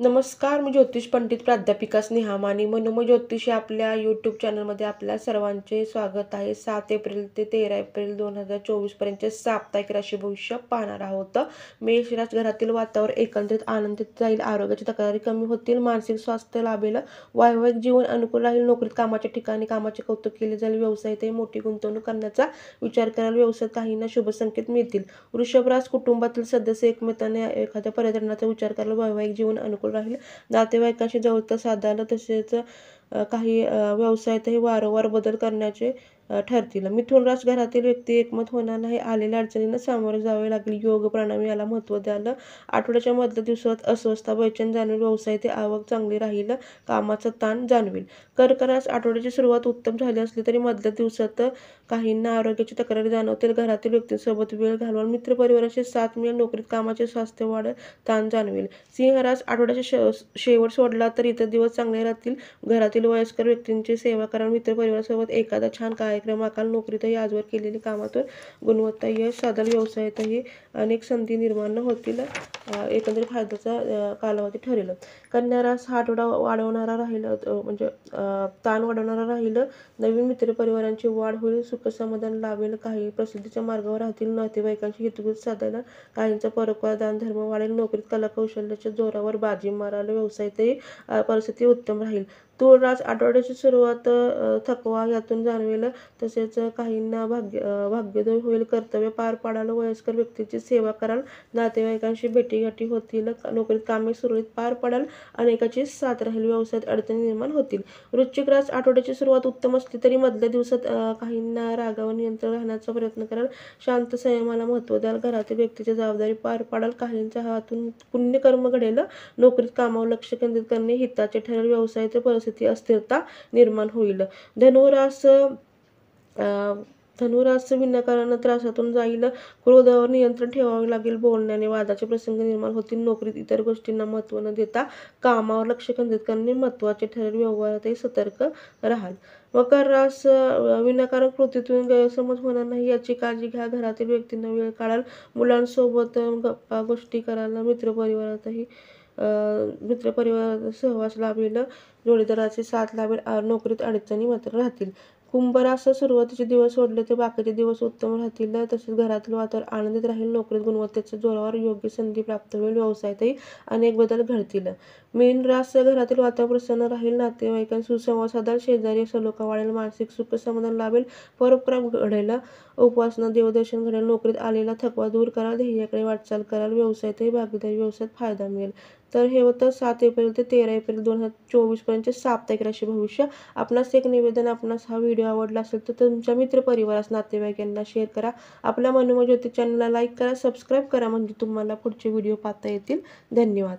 नमस्कार, मी ज्योतिष पंडित प्राध्यापिका स्नेहा माने. मनोमय ज्योतिष या आपल्या यूट्यूब चॅनलमध्ये आपल्या सर्वांचे स्वागत आहे. 7 एप्रिल ते 13 एप्रिल 2024 पर्यंतचे साप्ताहिक राशी भविष्य पाहणार आहोत. मेष राशी, घरातील वातावरण एकंदरीत आनंदित जाईल. आरोग्याची तक्रारी कमी होतील. मानसिक स्वास्थ्य लाभेल. वैवाहिक जीवन अनुकूल राहील. नोकरीत कामाच्या ठिकाणी कामाचे कौतुक केले जाईल. व्यवसायातही मोठी गुंतवणूक करण्याचा विचार कराल. व्यवसायात काहींना शुभ संकेत मिळतील. वृषभ राशी, कुटुंबातील सदस्य एकमेकांना एखाद्या पर्यटनाचा विचार कराल. वैवाहिक जीवन अनुकूल राहील. नातेवाईकांशी जवळता साधाल. तसेच काही व्यवसायातही वारंवार बदल करण्याचे ठरतील. मिथुन राशी, घरातील व्यक्ती एकमत होणार नाही. आलेल्या अडचणींना सामोरे जावे लागेल. योग प्राणायाम याला महत्त्व द्याल. आठवड्याच्या मधल्या दिवसात अस्वस्थता बेचैन जाणवेल. व्यवसायात आवक चांगली राहील. कामाचा ताण जाणवेल. कर्क राशी, आठवड्याची सुरुवात उत्तम झाली असली तरी मधल्या दिवसात काहींना आरोग्याची तक्रारी जाणवतील. घरातील व्यक्तींसोबत वेळ घालवाल. मित्रपरिवाराची साथ मिळेल. नोकरीत कामाचे स्वास्थ्य वाढेल. ताण जाणवेल. सिंह राशी, आठवड्याचा शेवट सोडला तर इतर दिवस चांगले राहतील. घरातील वयस्कर व्यक्तींची सेवा करा. मित्रपरिवारासोबत एखादा छान कार्यक्रम आखाल. नोकरीतही आजवर केलेली कामातून गुणवत्ता यश साधाल. व्यवसायातही अनेक संधी निर्माण होतील. एकंदरीत फायद्याचा कालावधी ठरेल. कन्या राशी, हा आठवडा वाढवणारा राहील, ताण वाढवणारा राहील. नवीन मित्रपरिवारांची वाढ होईल. सुखसमाधान लाभेल. काही प्रसिद्धीच्या मार्गावर राहतील. नातेवाईकांशी हितगुज साधायला. काहींचा परोपकार दानधर्म वाढेल. नोकरीत कलाकौशल्याच्या जोरावर बाजी माराल. व्यवसायातही परिस्थिती उत्तम राहील. तुळ राशी, आठवड्याची सुरुवात थकवा यातून जाणवेल. तसेच काहींना भाग्योदय होईल. कर्तव्य पार पाडाल. वयस्कर व्यक्तीची सेवा कराल. नातेवाईकांशी भेटीगाठी होतील. नोकरीत कामे सुरळीत पार पडाल. अनेकाची साथ राहील. व्यवसायात अडचणी निर्माण होतील. वृश्चिक राशी, आठवड्याची सुरुवात उत्तम असली तरी मधल्या दिवसात काहींना रागावर नियंत्रण राहण्याचा प्रयत्न कराल. शांत संयमाला महत्त्व द्याल. घरातील व्यक्तीची जबाबदारी पार पाडाल. काहींच्या हातून पुण्यकर्म घडेल. नोकरीत कामावर लक्ष केंद्रित करणे हिताचे ठरेल. व्यवसायात परिस्थिती अस्थिरता निर्माण होईल. धनुरास विनाकारण त्रासातून जाईल. क्रोधावर नियंत्रण ठेवावे लागेल. बोलण्याने वादाचे प्रसंग निर्माण होतील. नोकरीत इतर गोष्टींना महत्त्व न देता कामावर लक्ष केंद्रित करणे महत्त्वाचे ठरेल. व्यवहारातही सतर्क राहाल. मकर रास, विनाकारण कृतीतून गैरसमज होणार नाही याची काळजी घ्या. घरातील व्यक्तींना वेळ काढाल. मुलांसोबत गप्पा गोष्टी कराल. मित्रपरिवारात सहवास लाभेल. जोडीदाराची साथ लाभेल. नोकरीत अडचणी मात्र राहतील. कुंभ राशी, सुरुवातीचे दिवस सोडले तर बाकीचे दिवस उत्तम राहतील. तसेच घरातील वातावरण आनंदित राहील. नोकरीत गुणवत्तेच्या जोरावर योग्य संधी प्राप्त होईल. व्यवसायातही अनेक बदल घडतील. मीन राशी, घरातील वातावरण प्रसन्न राहील. नातेवाईकांशी सुसंवाद साधाल. शेजारी सलोखा वाढेल. मानसिक सुख समाधान लाभेल. परोपकार घडेल. उपासना देवदर्शन घडेल. नोकरीत आलेला थकवा दूर कराल. ध्येयाकडे वाटचाल कराल. व्यवसायातही भागीदारी व्यवसायात फायदा मिळेल. तर हे होतं 7 एप्रिल ते 13 एप्रिल 2024 पर्यंतचे साप्ताहिक राशी भविष्य. आपणास एक निवेदन, आपणास हा व्हिडिओ आवडला असेल तर तुमच्या मित्रपरिवारास, नातेवाईकांना शेअर करा. आपल्या मनोमय ज्योतिष चॅनलला लाईक करा, सबस्क्राईब करा, म्हणजे तुम्हाला पुढचे व्हिडिओ पाहता येतील. धन्यवाद.